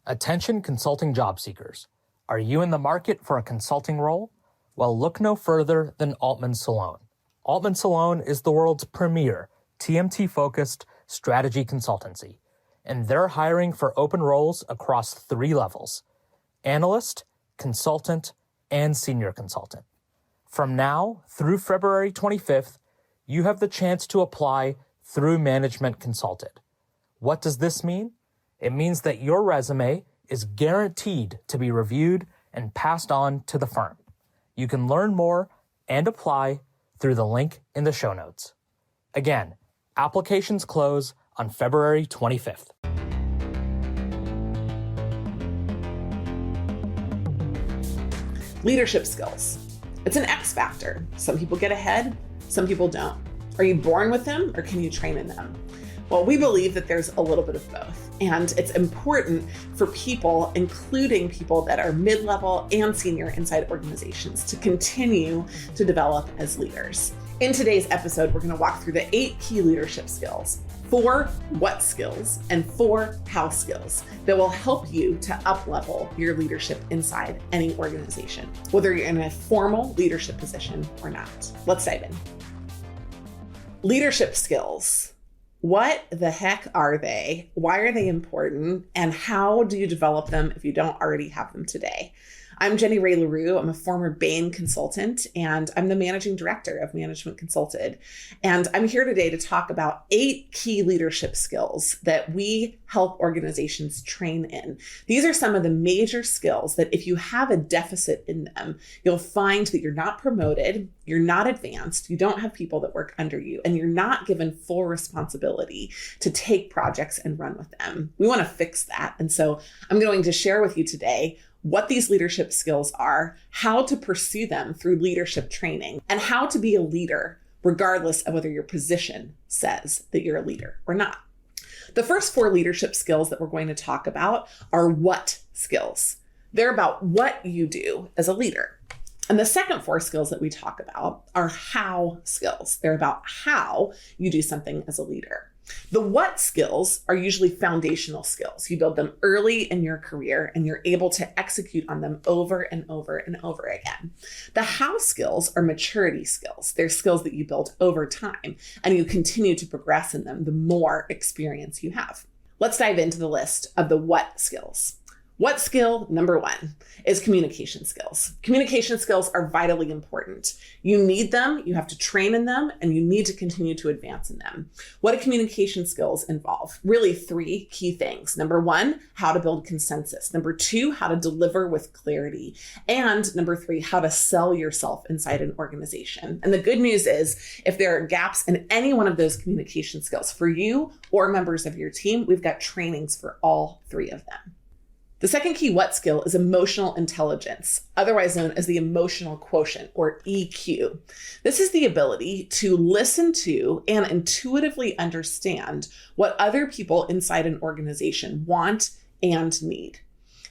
Attention consulting job seekers. Are you in the market for a consulting role? Well, look no further than Altman Solon. Altman Solon is the world's premier TMT-focused strategy consultancy, and they're hiring for open roles across 3 levels: analyst, consultant, and senior consultant. From now through February 25th, you have the chance to apply through Management Consulted. What does this mean? It means that your resume is guaranteed to be reviewed and passed on to the firm. You can learn more and apply through the link in the show notes. Again, applications close on February 25th. Leadership skills. It's an X factor. Some people get ahead, some people don't. Are you born with them or can you train in them? Well, we believe that there's a little bit of both, and it's important for people, including people that are mid-level and senior inside organizations, to continue to develop as leaders. In today's episode, we're going to walk through the 8 key leadership skills, 4 what skills, and 4 how skills that will help you to up-level your leadership inside any organization, whether you're in a formal leadership position or not. Let's dive in. Leadership skills. What the heck are they? Why are they important? And how do you develop them if you don't already have them today? I'm Jenny Rae LaRue. I'm a former Bain consultant, and I'm the managing director of Management Consulted. And I'm here today to talk about 8 key leadership skills that we help organizations train in. These are some of the major skills that if you have a deficit in them, you'll find that you're not promoted, you're not advanced, you don't have people that work under you, and you're not given full responsibility to take projects and run with them. We want to fix that. And so I'm going to share with you today what these leadership skills are, how to pursue them through leadership training, and how to be a leader regardless of whether your position says that you're a leader or not. The first 4 leadership skills that we're going to talk about are what skills. They're about what you do as a leader. And the second 4 skills that we talk about are how skills. They're about how you do something as a leader. The what skills are usually foundational skills. You build them early in your career and you're able to execute on them over and over and over again. The how skills are maturity skills. They're skills that you build over time and you continue to progress in them the more experience you have. Let's dive into the list of the what skills. What skill number 1 is communication skills. Communication skills are vitally important. You need them, you have to train in them, and you need to continue to advance in them. What do communication skills involve? Really 3 key things. Number 1, how to build consensus. Number 2, how to deliver with clarity. And number 3, how to sell yourself inside an organization. And the good news is, if there are gaps in any one of those communication skills for you or members of your team, we've got trainings for all 3 of them. The second key what skill is emotional intelligence, otherwise known as the emotional quotient, or EQ. This is the ability to listen to and intuitively understand what other people inside an organization want and need.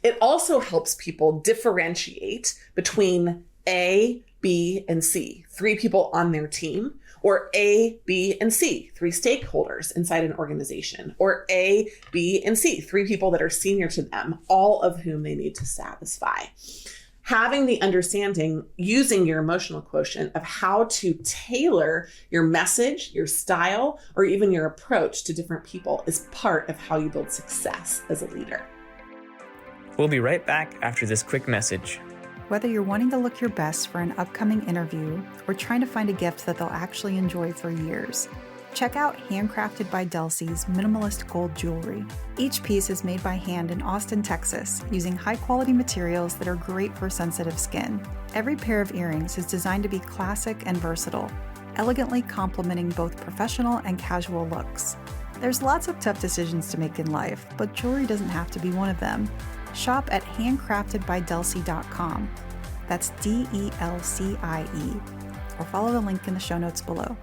It also helps people differentiate between A, B, and C, 3 people on their team, or A, B, and C, 3 stakeholders inside an organization, or A, B, and C, 3 people that are senior to them, all of whom they need to satisfy. Having the understanding, using your emotional quotient of how to tailor your message, your style, or even your approach to different people is part of how you build success as a leader. We'll be right back after this quick message. Whether you're wanting to look your best for an upcoming interview or trying to find a gift that they'll actually enjoy for years, check out Handcrafted by Delsey's minimalist gold jewelry. Each piece is made by hand in Austin, Texas, using high-quality materials that are great for sensitive skin. Every pair of earrings is designed to be classic and versatile, elegantly complementing both professional and casual looks. There's lots of tough decisions to make in life, but jewelry doesn't have to be one of them. Shop at handcraftedbydelsey.com. That's DELCIE, or follow the link in the show notes below.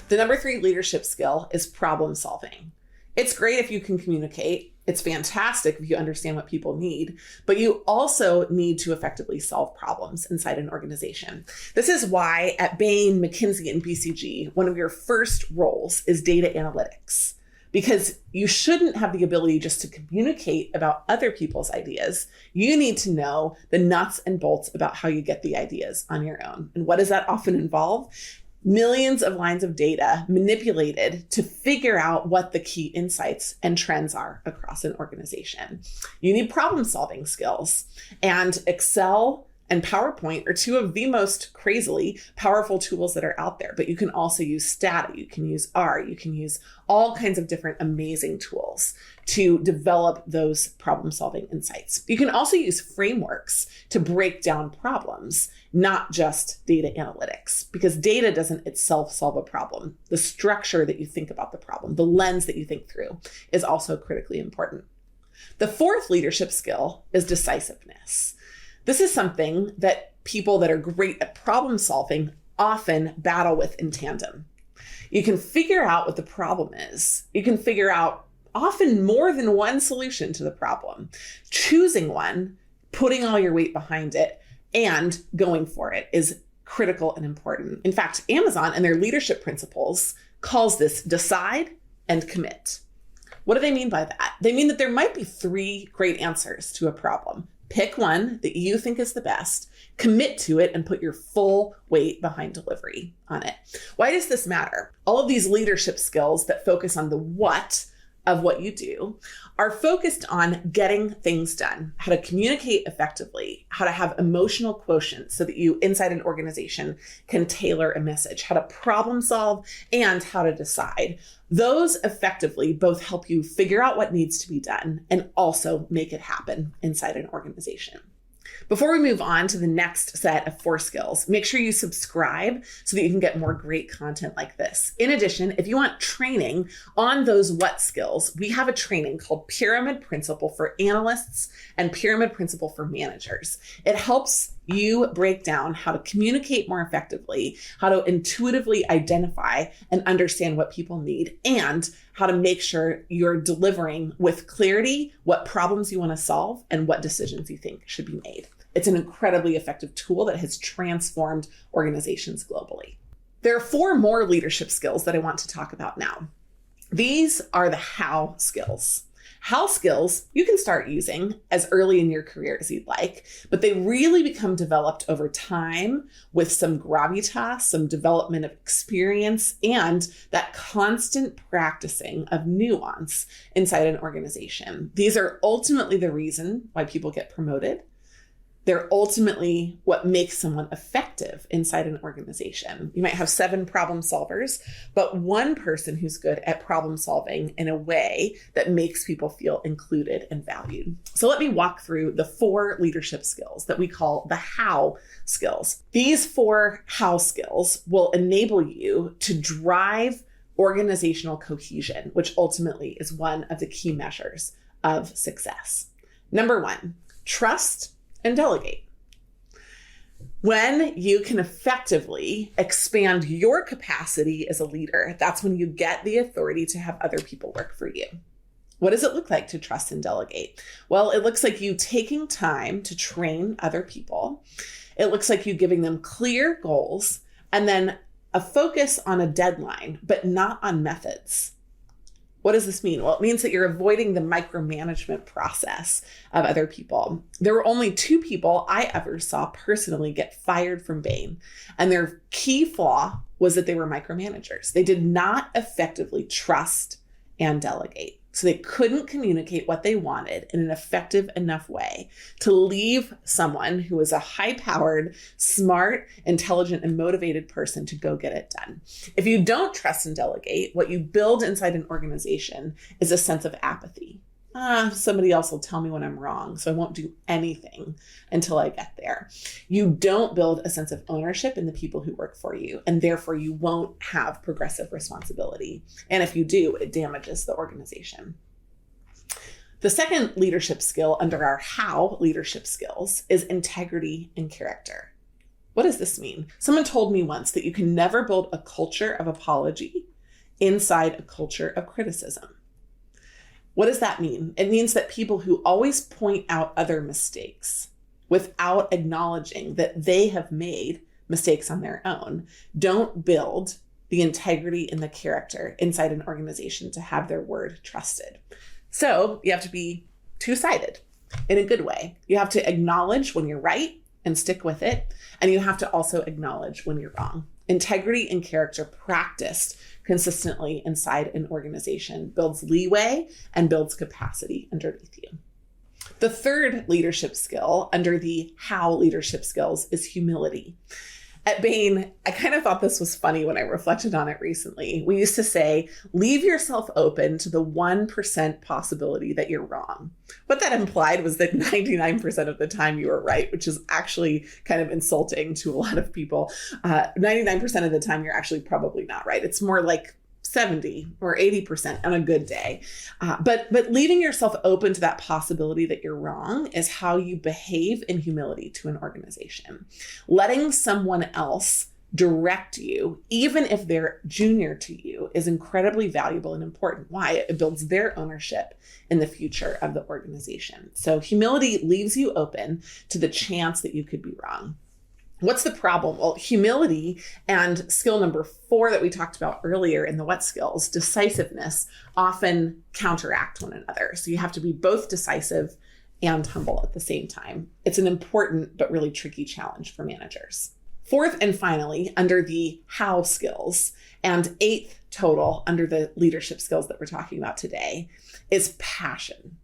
The number 3 leadership skill is problem solving. It's great if you can communicate. It's fantastic if you understand what people need, but you also need to effectively solve problems inside an organization. This is why at Bain, McKinsey, and BCG, one of your first roles is data analytics. because you shouldn't have the ability just to communicate about other people's ideas. You need to know the nuts and bolts about how you get the ideas on your own. And what does that often involve? Millions of lines of data manipulated to figure out what the key insights and trends are across an organization. You need problem-solving skills, and Excel and PowerPoint are two of the most crazily powerful tools that are out there, but you can also use Stata, you can use R, you can use all kinds of different amazing tools to develop those problem-solving insights. You can also use frameworks to break down problems, not just data analytics, because data doesn't itself solve a problem. The structure that you think about the problem, the lens that you think through, is also critically important. The fourth leadership skill is decisiveness. This is something that people that are great at problem solving often battle with in tandem. You can figure out what the problem is. You can figure out often more than one solution to the problem. Choosing one, putting all your weight behind it, and going for it is critical and important. In fact, Amazon and their leadership principles calls this decide and commit. What do they mean by that? They mean that there might be 3 great answers to a problem. Pick one that you think is the best, commit to it, and put your full weight behind delivery on it. Why does this matter? All of these leadership skills that focus on the what of what you do are focused on getting things done, how to communicate effectively, how to have emotional quotient so that you inside an organization can tailor a message, how to problem solve, and how to decide. Those effectively both help you figure out what needs to be done and also make it happen inside an organization. Before we move on to the next set of 4 skills, make sure you subscribe so that you can get more great content like this. In addition, if you want training on those what skills, we have a training called Pyramid Principle for Analysts and Pyramid Principle for Managers. It helps you break down how to communicate more effectively, how to intuitively identify and understand what people need, and how to make sure you're delivering with clarity what problems you want to solve and what decisions you think should be made. It's an incredibly effective tool that has transformed organizations globally. There are 4 more leadership skills that I want to talk about now. These are the how skills. How skills you can start using as early in your career as you'd like, but they really become developed over time with some gravitas, some development of experience, and that constant practicing of nuance inside an organization. These are ultimately the reason why people get promoted. They're ultimately what makes someone effective inside an organization. You might have 7 problem solvers, but one person who's good at problem solving in a way that makes people feel included and valued. So let me walk through the 4 leadership skills that we call the how skills. These 4 how skills will enable you to drive organizational cohesion, which ultimately is one of the key measures of success. Number 1, trust and delegate. When you can effectively expand your capacity as a leader, that's when you get the authority to have other people work for you. What does it look like to trust and delegate? Well, it looks like you taking time to train other people. It looks like you giving them clear goals and then a focus on a deadline, but not on methods. What does this mean? Well, it means that you're avoiding the micromanagement process of other people. There were only 2 people I ever saw personally get fired from Bain, and their key flaw was that they were micromanagers. They did not effectively trust and delegate. So they couldn't communicate what they wanted in an effective enough way to leave someone who was a high-powered, smart, intelligent, and motivated person to go get it done. If you don't trust and delegate, what you build inside an organization is a sense of apathy. Somebody else will tell me when I'm wrong, so I won't do anything until I get there. You don't build a sense of ownership in the people who work for you, and therefore you won't have progressive responsibility. And if you do, it damages the organization. The second leadership skill under our how leadership skills is integrity and character. What does this mean? Someone told me once that you can never build a culture of apology inside a culture of criticism. What does that mean? It means that people who always point out other mistakes without acknowledging that they have made mistakes on their own don't build the integrity and the character inside an organization to have their word trusted. So you have to be two-sided in a good way. You have to acknowledge when you're right and stick with it. And you have to also acknowledge when you're wrong. Integrity and character practiced consistently inside an organization builds leeway and builds capacity underneath you. The third leadership skill under the how leadership skills is humility. At Bain, I kind of thought this was funny when I reflected on it recently. We used to say, leave yourself open to the 1% possibility that you're wrong. What that implied was that 99% of the time you were right, which is actually kind of insulting to a lot of people. 99% of the time you're actually probably not right. It's more like 70 or 80% on a good day. But leaving yourself open to that possibility that you're wrong is how you behave in humility to an organization. Letting someone else direct you, even if they're junior to you, is incredibly valuable and important. Why? It builds their ownership in the future of the organization. So humility leaves you open to the chance that you could be wrong. What's the problem? Well, humility and skill number 4 that we talked about earlier in the what skills, decisiveness, often counteract one another. So you have to be both decisive and humble at the same time. It's an important but really tricky challenge for managers. Fourth and finally, under the how skills, and 8th total under the leadership skills that we're talking about today, is passion.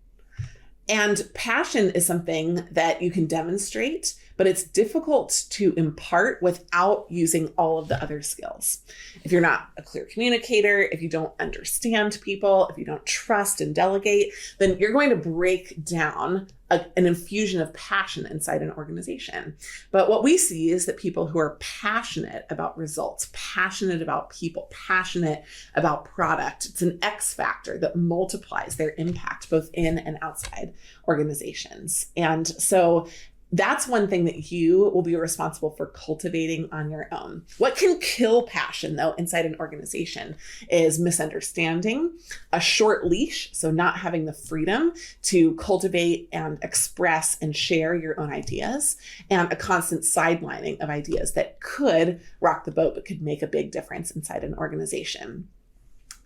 And passion is something that you can demonstrate, but it's difficult to impart without using all of the other skills. If you're not a clear communicator, if you don't understand people, if you don't trust and delegate, then you're going to break down an infusion of passion inside an organization. But what we see is that people who are passionate about results, passionate about people, passionate about product, it's an X factor that multiplies their impact both in and outside organizations. And so that's one thing that you will be responsible for cultivating on your own. What can kill passion, though, inside an organization is misunderstanding, a short leash, so not having the freedom to cultivate and express and share your own ideas, and a constant sidelining of ideas that could rock the boat but could make a big difference inside an organization.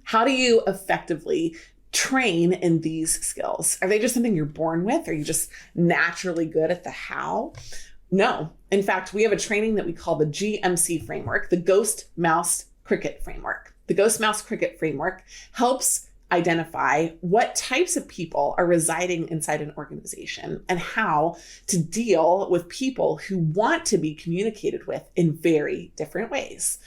How do you effectively train in these skills? Are they just something you're born with? Are you just naturally good at the how? No. In fact, we have a training that we call the GMC framework, the Ghost Mouse Cricket framework. The Ghost Mouse Cricket framework helps identify what types of people are residing inside an organization and how to deal with people who want to be communicated with in very different ways.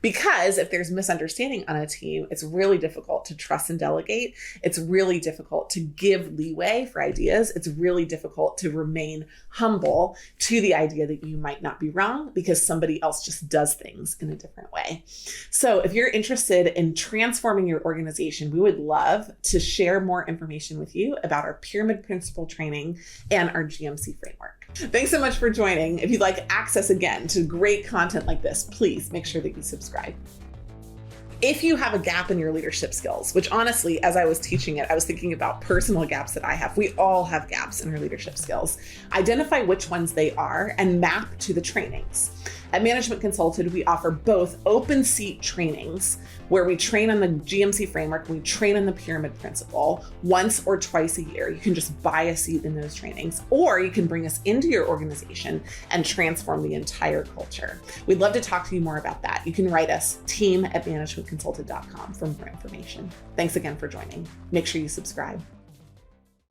Because if there's misunderstanding on a team, it's really difficult to trust and delegate. It's really difficult to give leeway for ideas. It's really difficult to remain humble to the idea that you might not be wrong because somebody else just does things in a different way. So if you're interested in transforming your organization, we would love to share more information with you about our pyramid principle training and our GMC framework. Thanks so much for joining. If you'd like access again to great content like this, please make sure that you subscribe. If you have a gap in your leadership skills, which honestly, as I was teaching it, I was thinking about personal gaps that I have. We all have gaps in our leadership skills. Identify which ones they are and map to the trainings. At Management Consulted, we offer both open seat trainings where we train on the GMC framework, we train on the pyramid principle once or twice a year. You can just buy a seat in those trainings, or you can bring us into your organization and transform the entire culture. We'd love to talk to you more about that. You can write us team@managementconsulted.com for more information. Thanks again for joining. Make sure you subscribe.